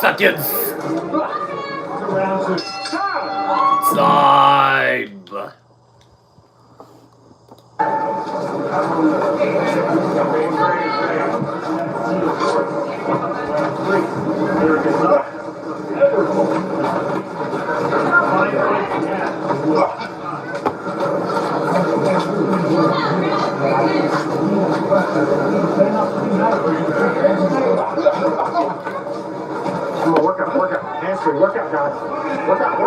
Seconds. Time. Workout. Hamstring, workout, guys. Workout.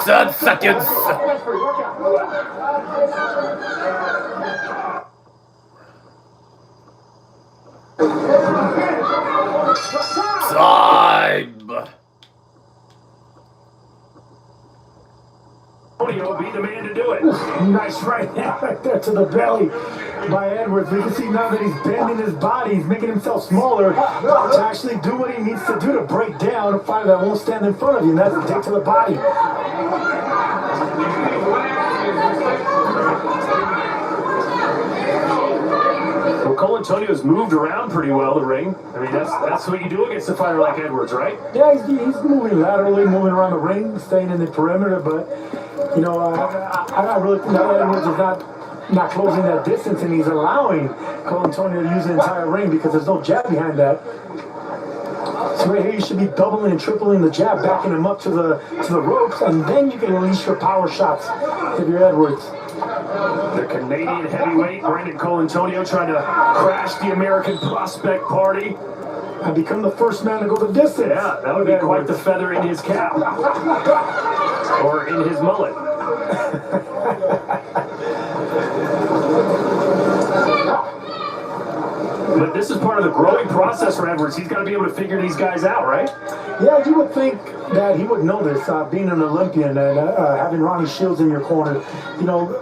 10 seconds. Time. Antonio be the man to do it. Nice right hand right there to the belly by Edwards. We can see now that he's bending his body, he's making himself smaller to actually do what he needs to do to break down a fighter that won't stand in front of you, and that's a take to the body. Well, Cole Antonio's moved around pretty well, the ring. I mean, that's what you do against a fighter like Edwards, right? Yeah, he's moving laterally, moving around the ring, staying in the perimeter, but, you know, I really think that Edwards is not closing that distance, and he's allowing Cole Antonio to use the entire ring because there's no jab behind that. So right here, you should be doubling and tripling the jab, backing him up to the ropes, and then you can unleash your power shots if you're Edwards. The Canadian heavyweight, Brandon Cole Antonio, trying to crash the American Prospect Party. And become the first man to go the distance. Yeah, that would be quite the feather in his cap. Or in his mullet. But this is part of the growing process for Edwards. He's got to be able to figure these guys out, right? Yeah, you would think that he would know this, being an Olympian and having Ronnie Shields in your corner. You know,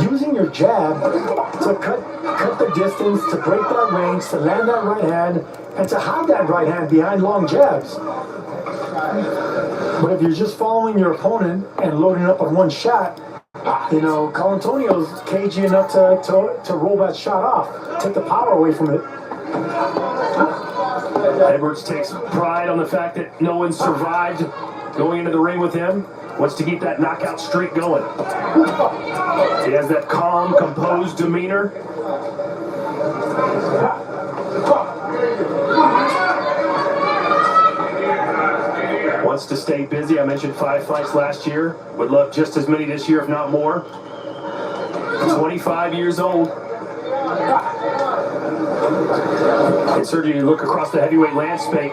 using your jab to cut the distance, to break that range, to land that right hand, and to hide that right hand behind long jabs. But if you're just following your opponent and loading up on one shot, you know, Cole Antonio's cagey enough to roll that shot off, take the power away from it. Edwards takes pride on the fact that no one survived going into the ring with him. Wants to keep that knockout streak going. He has that calm, composed demeanor. Wants to stay busy. I mentioned 5 fights last year. Would love just as many this year, if not more. 25 years old. And Sergio, you look across the heavyweight landscape,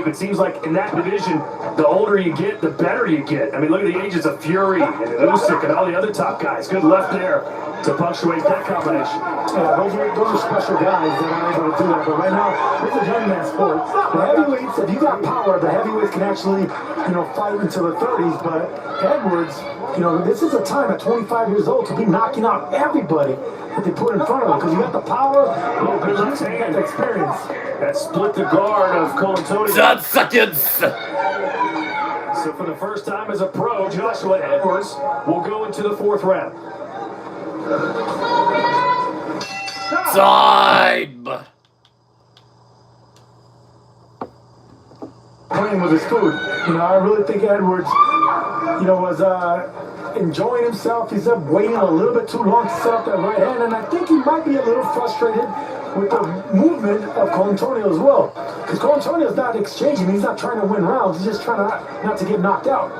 it seems like in that division, the older you get, the better you get. I mean, look at the ages of Fury and Usyk and all the other top guys. Good left there to punctuate that combination. Yeah, those are special guys that are able to do that. But right now, it's a young man's sport. The heavyweights, if you got power, the heavyweights can actually, you know, fight until the 30s. But Edwards, you know, this is a time at 25 years old to be knocking out everybody that they put in front of him, because you got the power, but you got the experience. That split the guard of Cole Antonio. 10 seconds. So for the first time as a pro, Joshua Edwards will go into the 4th round. Time. Playing with his food. You know, I really think Edwards, you know, was enjoying himself. He's up waiting a little bit too long to set up that right hand, and I think he might be a little frustrated with the movement of Cole Antonio as well. Because Cole Antonio's not exchanging, he's not trying to win rounds, he's just trying not to get knocked out.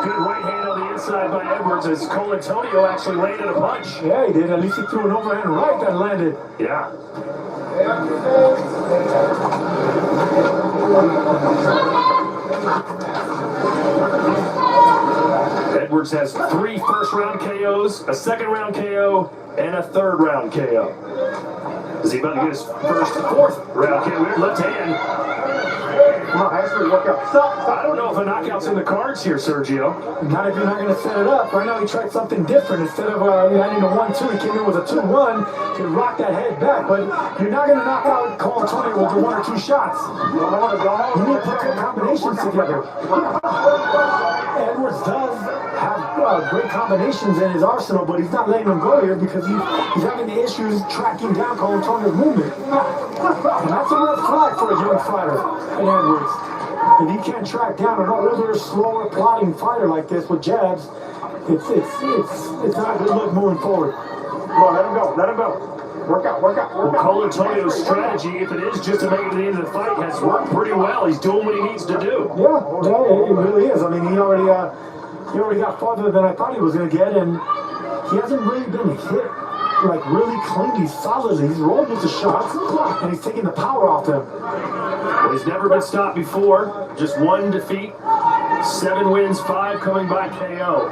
Good right hand on the inside by Edwards as Cole Antonio actually landed a punch. Yeah, he did. At least he threw an overhand right that landed. Yeah. Edwards has 3 first-round KOs, a second-round KO, and a third-round KO. Is he about to get his first 4th-round KO? Left hand. Come on, actually work out. Stop. I don't know if a knockout's in the cards here, Sergio. Not if you're not going to set it up. Right now he tried something different. Instead of landing a 1-2, he came in with a 2-1 to rock that head back. But you're not going to knock out Cole Antonio with the 1 or 2 shots. You need to put some combinations together. Edwards does have great combinations in his arsenal, but he's not letting them go here because he's having the issues tracking down Cole Antonio's movement. And that's a red flag for a young fighter in Edwards. If he can't track down an older, slower, plodding fighter like this with jabs, it's not a good look moving forward. Come on, let him go, let him go. Work out. Well, Cole Antonio's strategy, if it is just to make it to the end of the fight, has worked pretty well. He's doing what he needs to do. Yeah, it really is. I mean, he already got farther than I thought he was going to get, and he hasn't really been hit like really cleanly, solidly. He's rolled with the shots, and he's taking the power off them. Well, he's never been stopped before. Just one defeat, 7 wins, 5 coming by KO.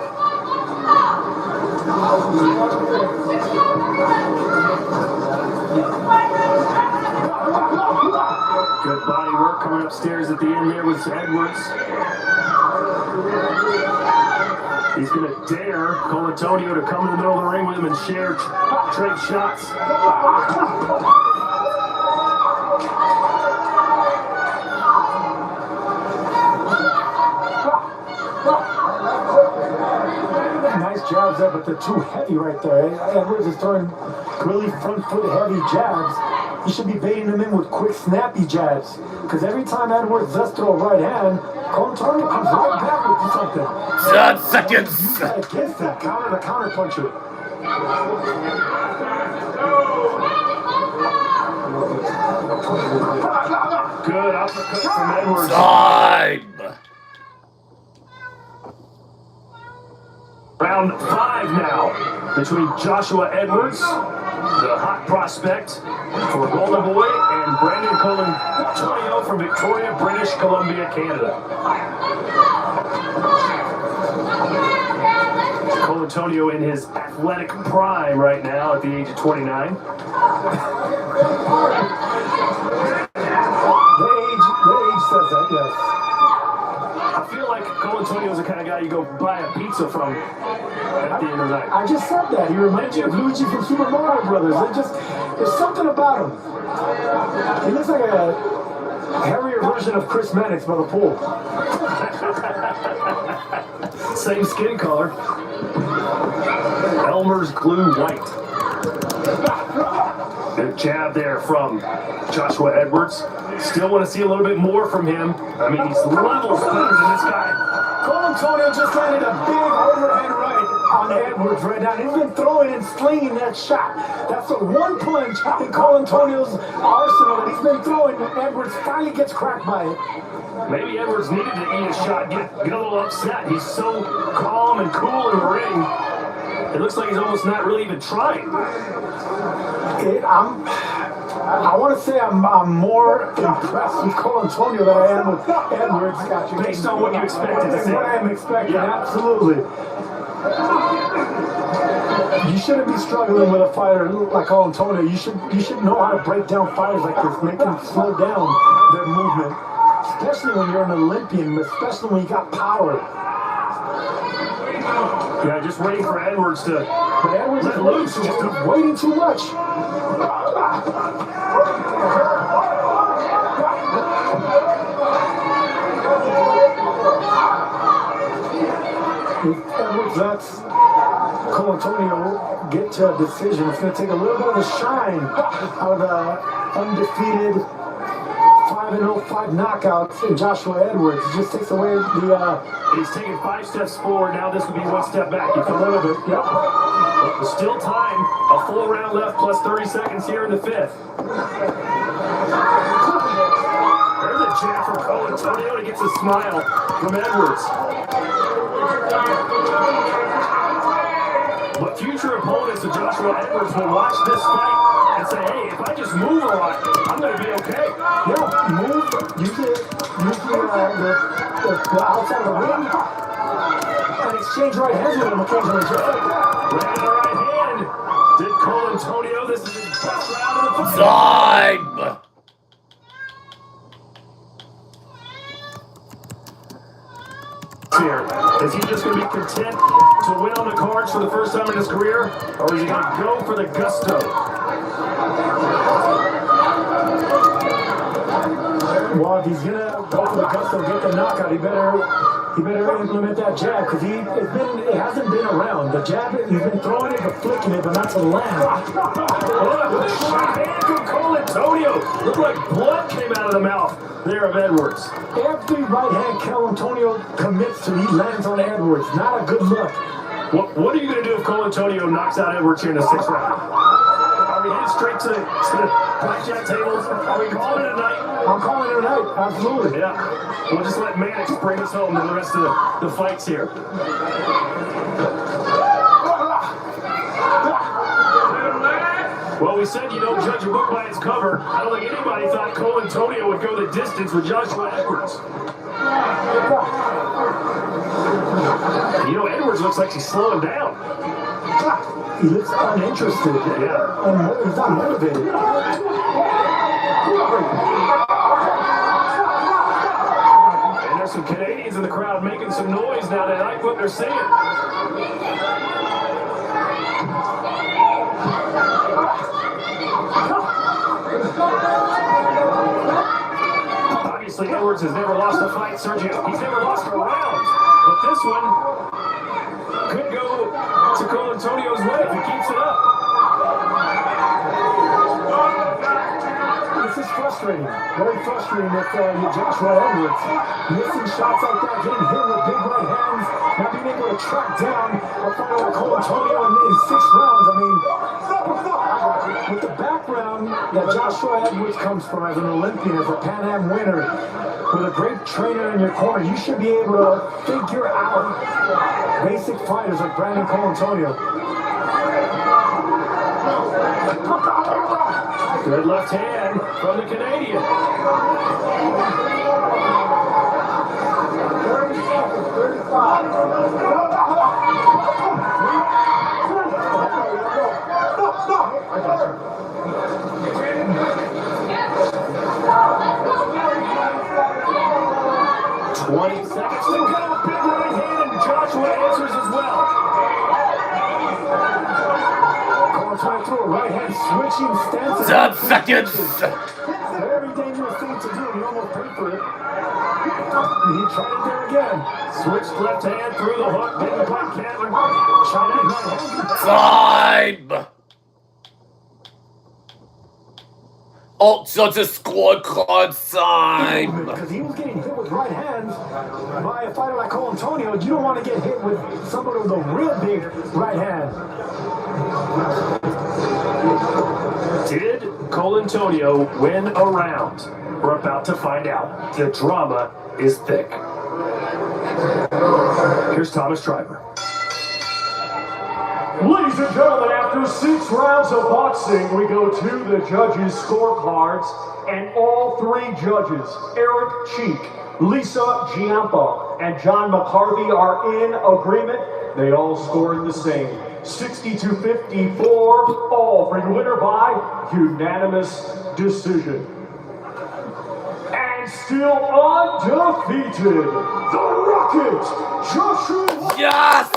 Good body work coming upstairs at the end there with Edwards. He's going to dare Colantonio to come in the middle of the ring with him and trade shots. Nice jabs there, but they're too heavy right there. Edwards is throwing really front foot heavy jabs. He should be baiting them in with quick snappy jabs. Because every time Edwards does throw a right hand, Colantonio comes right back with something. 10 seconds. Against that counter puncher. Good uppercut from Edwards. Time. Round 5 now between Joshua Edwards, the hot prospect for Golden Boy, and Brandon Colantonio from Victoria, British Columbia, Canada. Colantonio in his athletic prime right now at the age of 29. The age says that, yes. I feel like Colantonio's the kind of guy you go buy a pizza from at the end of the night. I just said that. He reminds you of Luigi from Super Mario Brothers. There's something about him. He looks like a hairier version of Chris Mannix by the pool. Same skin color. Elmer's Glue White. Good jab there from Joshua Edwards. Still want to see a little bit more from him. I mean, he's levels better than this guy. Colantonio just landed a big overhead right on Edwards right now. He's been throwing and slinging that shot. That's the one punch in Colantonio's arsenal that he's been throwing. Edwards finally gets cracked by it. Maybe Edwards needed to eat a shot, get a little upset. He's so calm and cool in the ring. It looks like he's almost not really even trying. I want to say I'm more impressed with Colantonio than I am with Edwards. Based on what you expected to see. What I am expecting, Yeah. absolutely. You shouldn't be struggling with a fighter like Colantonio. You should know how to break down fighters like this, make them slow down their movement. Especially when you're an Olympian, especially when you got power. Yeah, just waiting for Edwards to But Edwards is let loose. just waiting too much. If Edwards lets Colantonio get to a decision, it's going to take a little bit of the shine out of the undefeated 5-0, 5 knockouts in Joshua Edwards. It just takes away the... He's taking 5 steps forward. Now this would be 1 step back. You a feel little bit, yep. But there's still time. A full round left plus 30 seconds here in the 5th. There's a jab from Colantonio and he gets a smile from Edwards. But future opponents of Joshua Edwards will watch this fight and say, hey, if I just move a lot, I'm going to be okay. Yeah, move, use the outside of the ring, and exchange right hands with him occasionally. Just like that. Landing the right hand. Did Colantonio. This is his best round of the fight. Time. Here. Is he just going to be content to win on the cards for the first time in his career, or is he going to go for the gusto? Well, if he's gonna go for the gusto, get the knockout, he better implement that jab, because it hasn't been around. The jab, he's been throwing it, but flicking it, but not to land. Oh, with a shot hand from Colantonio. Looked like blood came out of the mouth there of Edwards. Every right hand Colantonio commits to, he lands on Edwards. Not a good look. What are you going to do if Colantonio knocks out Edwards here in the 6th round? Are we headed straight to the blackjack tables? Are we calling it a night? I'm calling it a night, absolutely. Yeah. We'll just let Mannix bring us home to the rest of the fights here. we said you don't judge a book by its cover. I don't think anybody thought Cole Antonio would go the distance with Joshua Edwards. You know, Edwards looks like he's slowing down. He looks uninterested. Yeah. He's not motivated. And there's some Canadians in the crowd making some noise now. They like what they're seeing. Obviously, Edwards has never lost a fight, Sergio. He's never lost a round. But this one could go to Cole Antonio's way if he keeps it up. This is frustrating. Very frustrating with Joshua Edwards. Missing shots like that, getting hit with big right hands, not being able to track down a fighter like Cole Antonio in 6 rounds. I mean, with the background that Joshua Edwards comes from as an Olympian, as a Pan Am winner, with a great trainer in your corner, you should be able to figure out basic fighters like Brandon Cole Antonio. Good left hand from the Canadian. 20 seconds to go. Big right hand, and Joshua answers as well. Trying to throw a right hand switching stance. 10 seconds. Very dangerous thing to do. He almost paid for it. He tried it there again. Switched left hand through the hook. Didn't quite counter. Time. Also the scorecard time. Because he was getting hit with right hands by a fighter like Cole Antonio. You don't want to get hit with somebody with a real big right hand. Did Cole Antonio win a round? We're about to find out. The drama is thick. Here's Thomas Triber. Ladies and gentlemen, after 6 rounds of boxing, we go to the judges' scorecards, and all 3 judges, Eric Cheek, Lisa Giampa, and John McCarthy, are in agreement. They all scored the same. 60-54, all for your winner by unanimous decision. And still undefeated, the Rocket, Joshua. Yes!